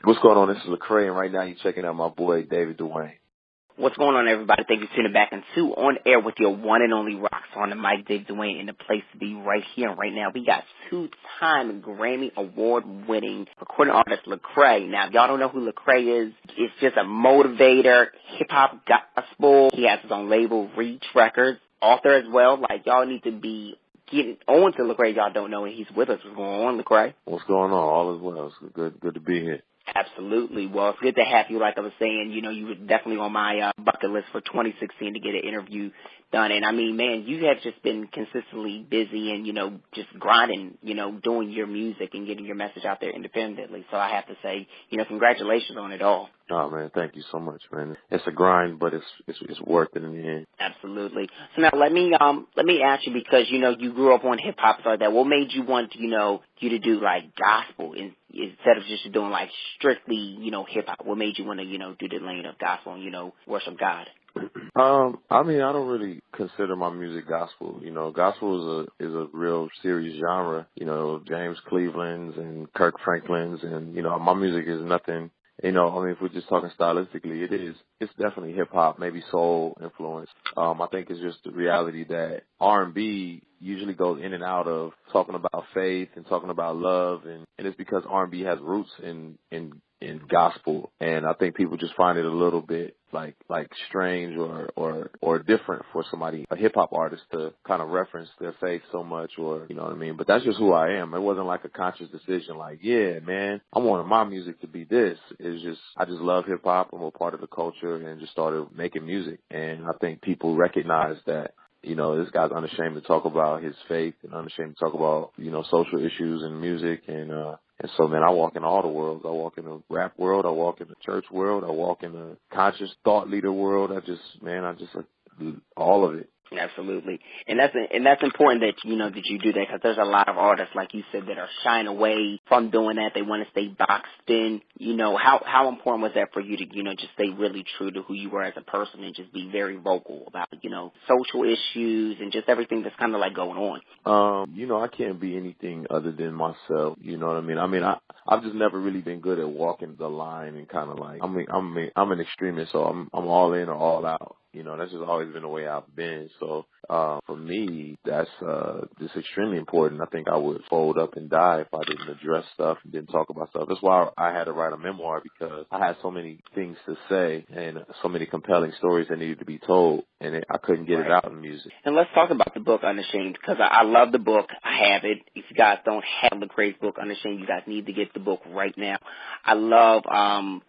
What's going on? This is Lecrae, and right now you're checking out my boy, David Duane. What's going on, everybody? Thank you for tuning back into On Air with your one and only rock star on the mic, David Duane, in the place to be right here and right now. We got two-time Grammy Award-winning recording artist Lecrae. Now, if y'all don't know who Lecrae is, it's just a motivator, hip-hop gospel. He has his own label, Reach Records, author as well. Like, y'all need to be getting on to Lecrae if y'all don't know, and he's with us. What's going on, Lecrae? What's going on? All is well. It's good to be here. Absolutely. Well, it's good to have you. Like I was saying, you know, you were definitely on my bucket list for 2016 to get an interview done. And, I mean, man, you have just been consistently busy and, you know, just grinding, you know, doing your music and getting your message out there independently. So I have to say, you know, congratulations on it all. Oh, man, thank you so much, man. It's a grind, but it's worth it in the end. Absolutely. So now let me ask you, because, you know, you grew up on hip hop like that. What made you want, you know, you to do like gospel instead of just doing like strictly, you know, hip hop? What made you want to, you know, do the lane of gospel and, you know, worship God? I mean, I don't really consider my music gospel. You know, gospel is a real serious genre. You know, James Cleveland's and Kirk Franklin's, and, you know, my music is nothing. You know, I mean, if we're just talking stylistically, it's definitely hip hop, maybe soul influence. I think it's just the reality that R&B usually goes in and out of talking about faith and talking about love, and it's because R&B has roots in gospel, and I think people just find it a little bit like strange or different for somebody, a hip hop artist, to kind of reference their faith so much, or, you know what I mean? But that's just who I am. It wasn't like a conscious decision like, yeah, man, I wanted my music to be this. It's just, I just love hip hop. I'm a part of the culture and just started making music. And I think people recognize that, you know, this guy's unashamed to talk about his faith and unashamed to talk about, you know, social issues in music. And so, man, I walk in all the worlds. I walk in the rap world. I walk in the church world. I walk in the conscious thought leader world. I just all of it. Absolutely. And that's important that, you know, that you do that, because there's a lot of artists, like you said, that are shying away from doing that. They want to stay boxed in. You know, how important was that for you to, you know, just stay really true to who you were as a person and just be very vocal about, you know, social issues and just everything that's kind of like going on? You know, I can't be anything other than myself. You know what I mean? I've just never really been good at walking the line and kind of like, I'm an extremist, so I'm all in or all out. You know, that's just always been the way I've been. So, for me, that's just extremely important. I think I would fold up and die if I didn't address stuff and didn't talk about stuff. That's why I had to write a memoir, because I had so many things to say and so many compelling stories that needed to be told, and I couldn't get it out in music. And let's talk about the book, Unashamed, because I love the book. I have it. If you guys don't have Lecrae's book, Unashamed, you guys need to get the book right now. I love,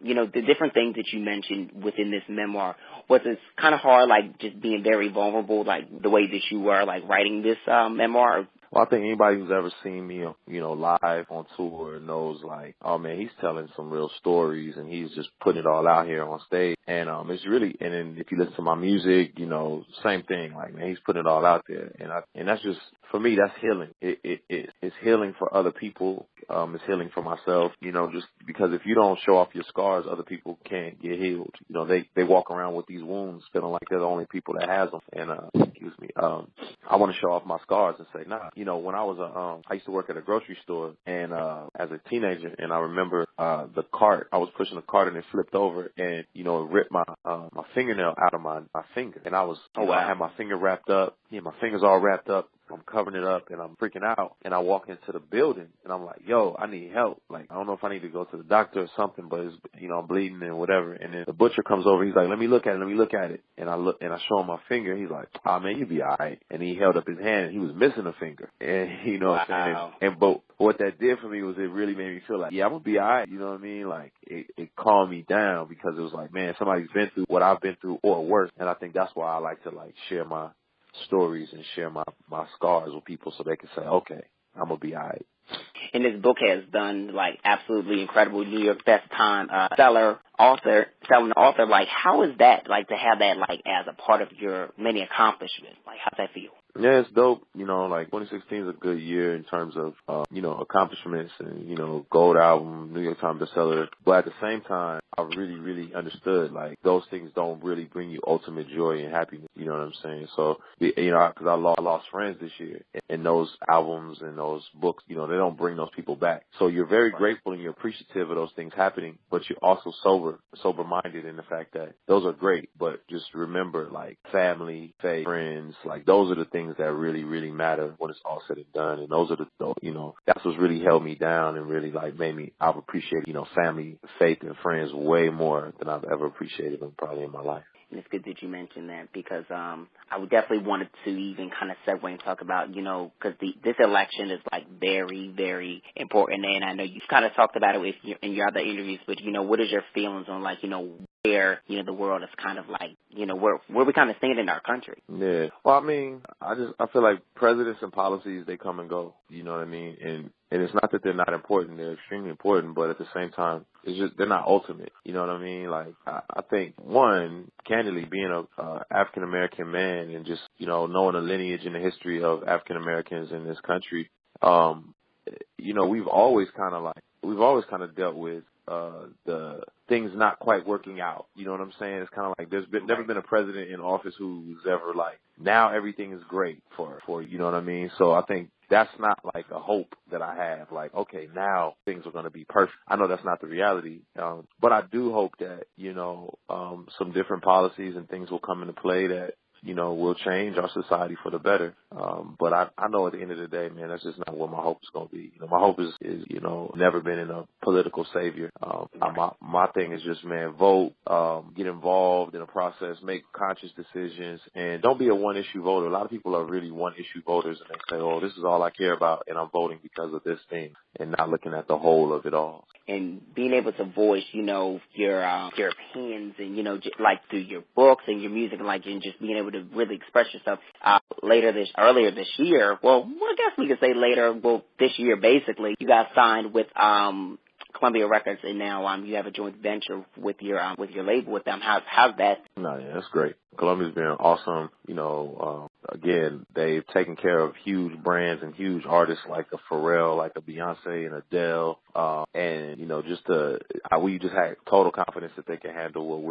you know, the different things that you mentioned within this memoir. Was it kind of hard, like, just being very vulnerable, like, the way that you were, like, writing this memoir? Well, I think anybody who's ever seen me, you know, live on tour knows, like, oh, man, he's telling some real stories, and he's just putting it all out here on stage. And it's really, and then if you listen to my music, you know, same thing. Like, man, he's putting it all out there. And that's just, for me, that's healing. It's healing for other people. It's healing for myself, you know, just because if you don't show off your scars, other people can't get healed. You know, they walk around with these wounds feeling like they're the only people that has them. And, I want to show off my scars and say, nah. You know, when I was I used to work at a grocery store, and as a teenager, and I remember the cart, I was pushing a cart and it flipped over, and, you know, it ripped my fingernail out of my finger. And I had my finger wrapped up. Yeah, my finger's all wrapped up. I'm covering it up and I'm freaking out, and I walk into the building and I'm like, yo, I need help. Like, I don't know if I need to go to the doctor or something, but it's, you know, I'm bleeding and whatever. And then the butcher comes over. He's like, let me look at it. And I look and I show him my finger. He's like, oh, man, you'll be all right. And he held up his hand and he was missing a finger. And, you know what I'm saying? But what that did for me was it really made me feel like, yeah, I'm going to be all right. You know what I mean? Like, it calmed me down, because it was like, man, somebody's been through what I've been through or worse. And I think that's why I like to, like, share my stories and share my scars with people, so they can say, okay, I'm gonna be all right. And this book has done, like, absolutely incredible. New York Best Time selling author. Like, how is that, like, to have that, like, as a part of your many accomplishments? Like, how's that feel? Yeah, it's dope. Like 2016 is a good year in terms of, accomplishments and, gold album, New York Times bestseller. But at the same time, I really, really understood, like, those things don't really bring you ultimate joy and happiness. You know what I'm saying? So, because I lost friends this year, and those albums and those books, they don't bring those people back. So you're very grateful and you're appreciative of those things happening, but you're also sober-minded in the fact that those are great, but just remember, like, family, faith, friends, like, those are the things that really, really matter when it's all said and done. And those are that's what's really held me down and really, like, made me, I've appreciated, family, faith, and friends way more than I've ever appreciated them probably in my life. And it's good that you mentioned that because I would definitely wanted to even kind of segue and talk about, because this election is like very, very important. And I know you've kind of talked about it in your other interviews, but, what is your feelings on like, where, the world is kind of like, where we kind of stand in our country? Yeah. Well, I mean, I feel like presidents and policies, they come and go. You know what I mean? And it's not that they're not important. They're extremely important, but at the same time, it's just, they're not ultimate. You know what I mean? Like, I think, one, candidly, being a African-American man and just, knowing the lineage and the history of African-Americans in this country, we've always kind of dealt with the things not quite working out. You know what I'm saying? It's kind of like there's never been a president in office who's ever like, now everything is great for you know what I mean? So I think that's not like a hope that I have, like, okay, now things are going to be perfect. I know that's not the reality, but I do hope that, some different policies and things will come into play that, will change our society for the better. But I know at the end of the day, man, that's just not what my hope is going to be. My hope is, never been in a political savior. My thing is just, man, vote, get involved in the process, make conscious decisions, and don't be a one-issue voter. A lot of people are really one-issue voters, and they say, oh, this is all I care about, and I'm voting because of this thing, and not looking at the whole of it all. And being able to voice, your opinions and, like through your books and your music and just being able to really express yourself. Earlier this year, I guess we could say this year basically, you got signed with Columbia Records, and now you have a joint venture with your label with them. How's that? No, yeah, that's great. Columbia's been awesome. Again, they've taken care of huge brands and huge artists like a Pharrell, like a Beyonce and Adele. And, we just had total confidence that they can handle what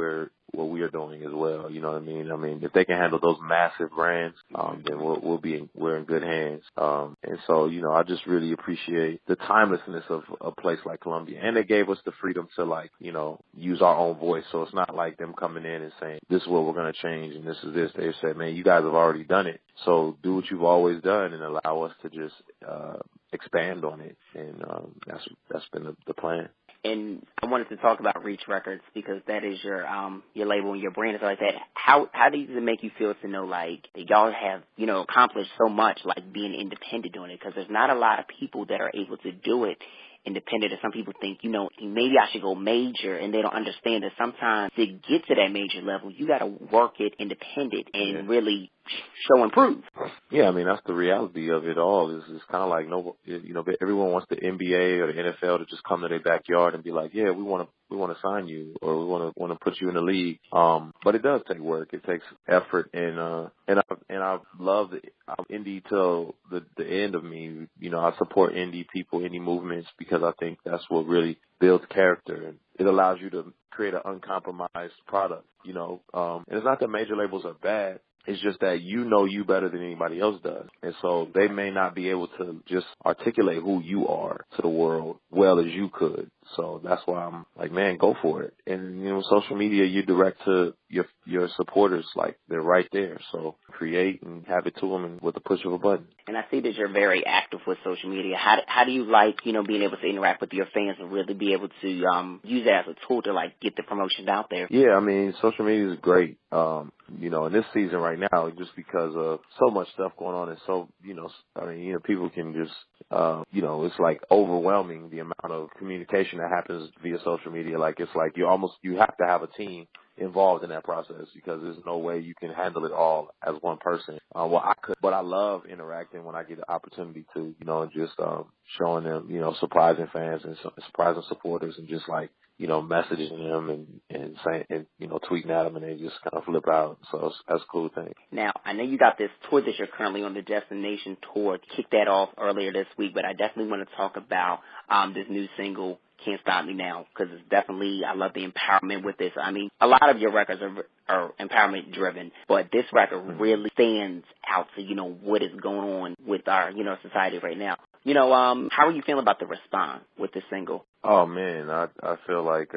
we are doing as well. You know what I mean? I mean, if they can handle those massive brands, then we're in good hands. And so, I just really appreciate the timelessness of a place like Columbia. And they gave us the freedom to use our own voice. So it's not like them coming in and saying, this is what we're going to change and this is this. They said, man, you guys have already done it. So do what you've always done and allow us to just expand on it. And that's been the plan. And I wanted to talk about Reach Records because that is your label and your brand and stuff like that. How does it make you feel to know like that y'all have accomplished so much like being independent doing it? Because there's not a lot of people that are able to do it independent, and some people think, maybe I should go major, and they don't understand that sometimes to get to that major level, you got to work it independent and really show and prove. Yeah, I mean, that's the reality of it all. Is kind of like everyone wants the NBA or the NFL to just come to their backyard and be like, yeah, we want to sign you or we want to put you in the league. But it does take work. It takes effort, and I love indie till the end of me. I support indie people, indie movements because I think that's what really builds character, and it allows you to create an uncompromised product. And it's not that major labels are bad. It's just that you better than anybody else does. And so they may not be able to just articulate who you are to the world well as you could. So that's why I'm like, man, go for it. And, social media, you direct to your supporters, like they're right there. So create and have it to them and with the push of a button. And I see that you're very active with social media. How do you like, being able to interact with your fans and really be able to use it as a tool to like get the promotions out there? Yeah, I mean, social media is great. In this season right now, just because of so much stuff going on and so, people can just, it's like overwhelming the amount of communication that happens via social media. Like, it's like you have to have a team involved in that process because there's no way you can handle it all as one person. Well, I could, but I love interacting when I get the opportunity to, and just showing them, surprising fans and surprising supporters and just like, messaging them and saying, and, tweeting at them and they just kind of flip out. So that's a cool thing. Now, I know you got this tour that you're currently on, the Destination Tour. Kicked that off earlier this week, but I definitely want to talk about this new single, Can't Stop Me Now, because it's definitely, I love the empowerment with this. I mean, a lot of your records are empowerment driven, but this record really stands out to, what is going on with our, society right now. How are you feeling about the response with this single? Oh man, I feel like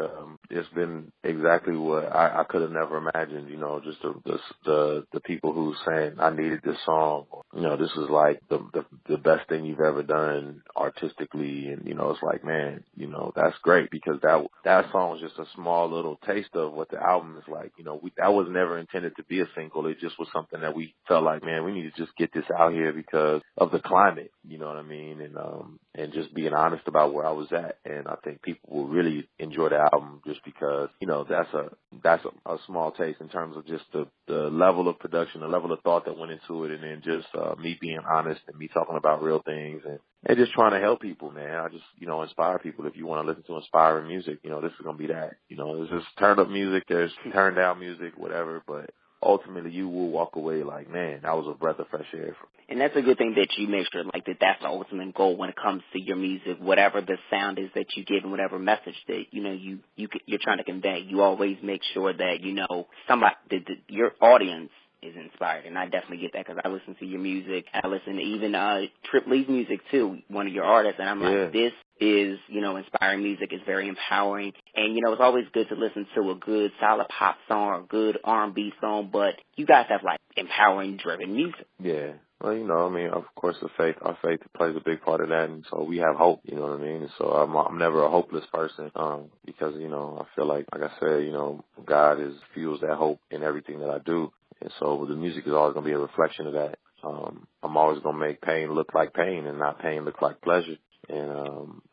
it's been exactly what I could have never imagined. Just the people who saying I needed this song. This is like the best thing you've ever done artistically, and it's like, man, that's great because that song is just a small little taste of what the album is like. That was never intended to be a single. It just was something that we felt like, man, we need to just get this out here because of the climate. You know what I mean? And just being honest about where I was at, and I think people will really enjoy the album just because, that's a small taste in terms of just the level of production, the level of thought that went into it, and then just me being honest and me talking about real things and just trying to help people, man. I just, inspire people. If you want to listen to inspiring music, this is going to be that. There's just turn up music, there's turn down music, whatever, but ultimately you will walk away like, man, that was a breath of fresh air. And that's a good thing that you make sure like that's the ultimate goal when it comes to your music, whatever the sound is that you give and whatever message that, you're trying to convey. You always make sure that, somebody, your audience is inspired. And I definitely get that because I listen to your music. I listen to even Trip Lee's music too, one of your artists. And I'm like, this is, inspiring music. It's very empowering. And, it's always good to listen to a good solid pop song or a good R&B song. But you guys have like empowering driven music. Yeah. Well, of course, our faith plays a big part of that, and so we have hope, you know what I mean? So I'm never a hopeless person, because, I feel like I said, God fuels that hope in everything that I do, and so the music is always going to be a reflection of that. I'm always going to make pain look like pain and not pain look like pleasure, and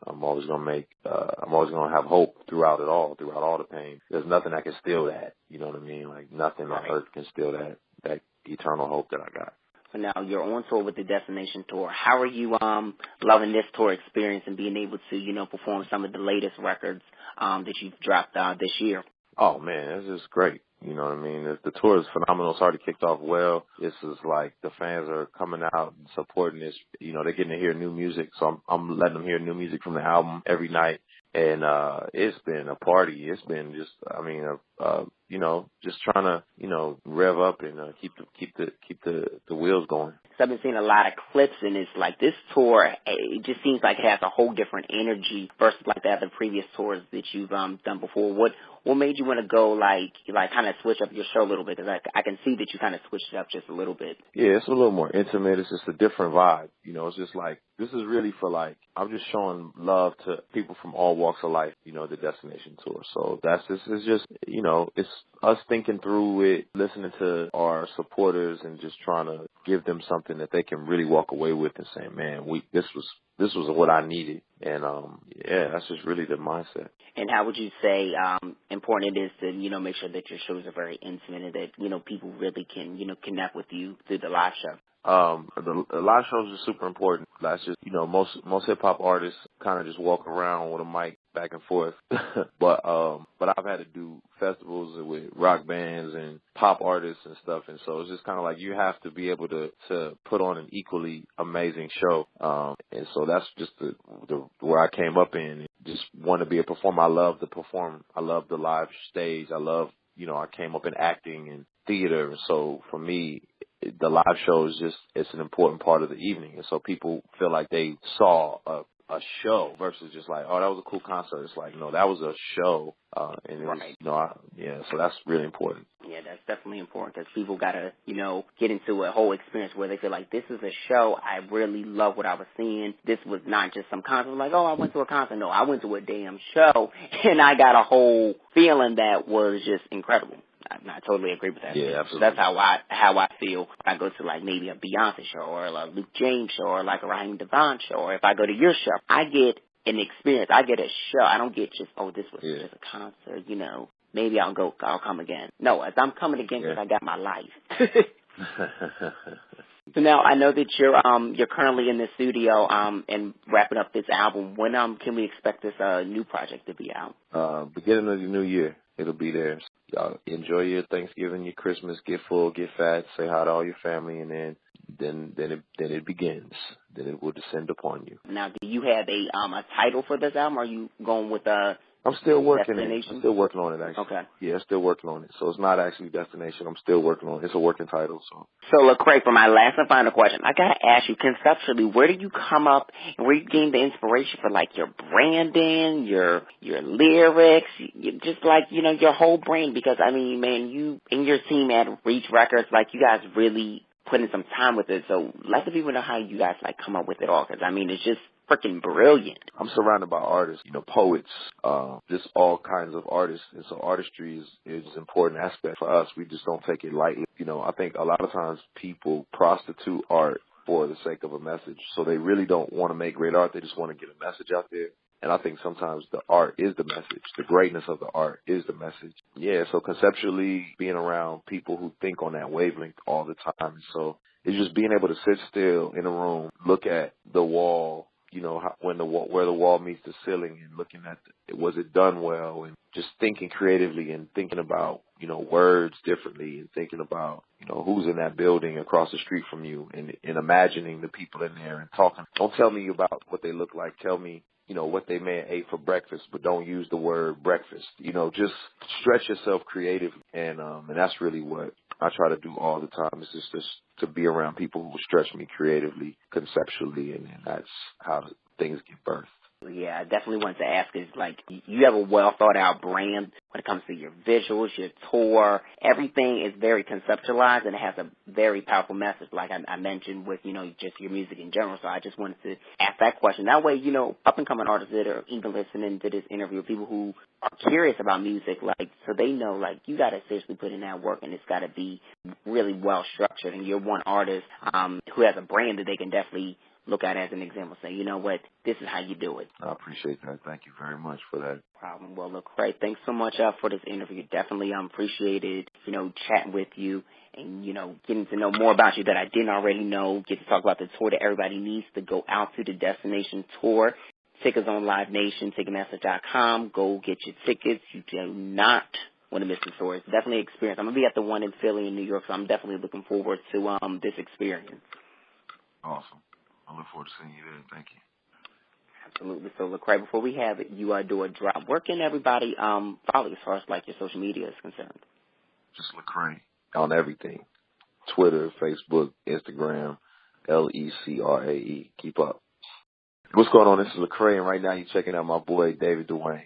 I'm always going to have hope throughout all the pain. There's nothing that can steal that, you know what I mean? Like nothing on earth can steal that eternal hope that I got. Now, you're on tour with the Destination Tour. How are you loving this tour experience and being able to, perform some of the latest records that you've dropped this year? Oh, man, it's just great. You know what I mean? The tour is phenomenal. It's already kicked off well. This is like the fans are coming out and supporting this. They're getting to hear new music, so I'm letting them hear new music from the album every night. And it's been a party. It's been just, just trying to, rev up and keep the wheels going. So I've been seeing a lot of clips, and it's like this tour, it just seems like it has a whole different energy versus like the other previous tours that you've done before. What made you want to go like kind of switch up your show a little bit? Because I can see that you kind of switched it up just a little bit. Yeah, it's a little more intimate. It's just a different vibe. It's just like, this is really for like, I'm just showing love to people from all walks of life, the Destination Tour. So it's just, it's us thinking through it, listening to our supporters and just trying to give them something that they can really walk away with and say, man, this was what I needed. And, that's just really the mindset. And how would you say important it is to, make sure that your shows are very intimate and that, people really can, connect with you through the live show? The live shows are super important. That's just, most hip hop artists kind of just walk around with a mic back and forth. but I've had to do festivals with rock bands and pop artists and stuff. And so it's just kind of like you have to be able to put on an equally amazing show. And so that's just the where I came up in. Just want to be a performer. I love to perform. I love the live stage. I love, I came up in acting and theater. So for me, the live show is just, it's an important part of the evening. And so people feel like they saw a show versus just like, oh, that was a cool concert. It's like, no, that was a show. And it was, so that's really important. Yeah, that's definitely important because people got to, get into a whole experience where they feel like this is a show. I really love what I was seeing. This was not just some concert. Like, oh, I went to a concert. No, I went to a damn show and I got a whole feeling that was just incredible. I totally agree with that. Yeah, absolutely. That's how I feel when I go to like maybe a Beyonce show or a Luke James show or like a Raheem Devon show, or if I go to your show, I get an experience. I get a show. I don't get just, oh, this was just a concert, maybe I'll come again. No, as I'm coming again because I got my life. So now I know that you're currently in the studio and wrapping up this album. When can we expect this new project to be out? Beginning of the new year, it'll be there. Y'all enjoy your Thanksgiving, your Christmas, get full, get fat, say hi to all your family, and then it begins. Then it will descend upon you. Now, do you have a title for this album? Or are you going with I'm still working Destination? I'm still working on it, actually. Okay. Yeah, still working on it. So it's not actually Destination. I'm still working on it. It's a working title. So Lecrae, for my last and final question, I gotta ask you conceptually, where do you come up and where you gain the inspiration for like your branding, your lyrics, just like your whole brand? Because I mean, man, you and your team at Reach Records, like you guys really put in some time with it. So let the people know how you guys like come up with it all. Because I mean, it's just freaking brilliant. I'm surrounded by artists, poets, just all kinds of artists. And so artistry is an important aspect for us. We just don't take it lightly. I think a lot of times people prostitute art for the sake of a message. So they really don't want to make great art. They just want to get a message out there. And I think sometimes the art is the message. The greatness of the art is the message. Yeah, so conceptually being around people who think on that wavelength all the time. So it's just being able to sit still in a room, look at the wall, where the wall meets the ceiling, and looking at was it done well, and just thinking creatively and thinking about words differently, and thinking about who's in that building across the street from you, and imagining the people in there and talking. Don't tell me about what they look like. Tell me what they may have ate for breakfast, but don't use the word breakfast. Just stretch yourself creatively, and that's really what I try to do all the time. Is just to be around people who will stretch me creatively, conceptually, and that's how things get birthed. Yeah, I definitely wanted to ask is like you have a well thought out brand when it comes to your visuals, your tour. Everything is very conceptualized and it has a very powerful message, like I mentioned with, just your music in general. So I just wanted to ask that question. That way, up and coming artists that are even listening to this interview, people who are curious about music, like, so they know, like, you got to seriously put in that work and it's got to be really well structured. And you're one artist who has a brand that they can definitely look at as an example, say, you know what, this is how you do it. I appreciate that. Thank you very much for that. Problem. Well, Lecrae, thanks so much for this interview. Definitely appreciated, chatting with you and, getting to know more about you that I didn't already know. Get to talk about the tour that everybody needs to go out to, the Destination Tour. Tickets on Live Nation, Ticketmaster.com. Go get your tickets. You do not want to miss the tour. It's definitely an experience. I'm going to be at the one in Philly in New York, so I'm definitely looking forward to this experience. Awesome. I look forward to seeing you there. Thank you. Absolutely. So, Lecrae, before we have it, you do a drop. Where can everybody follow as far as like your social media is concerned? Just Lecrae on everything: Twitter, Facebook, Instagram, Lecrae. Keep up. What's going on? This is Lecrae, and right now you're checking out my boy David Duane.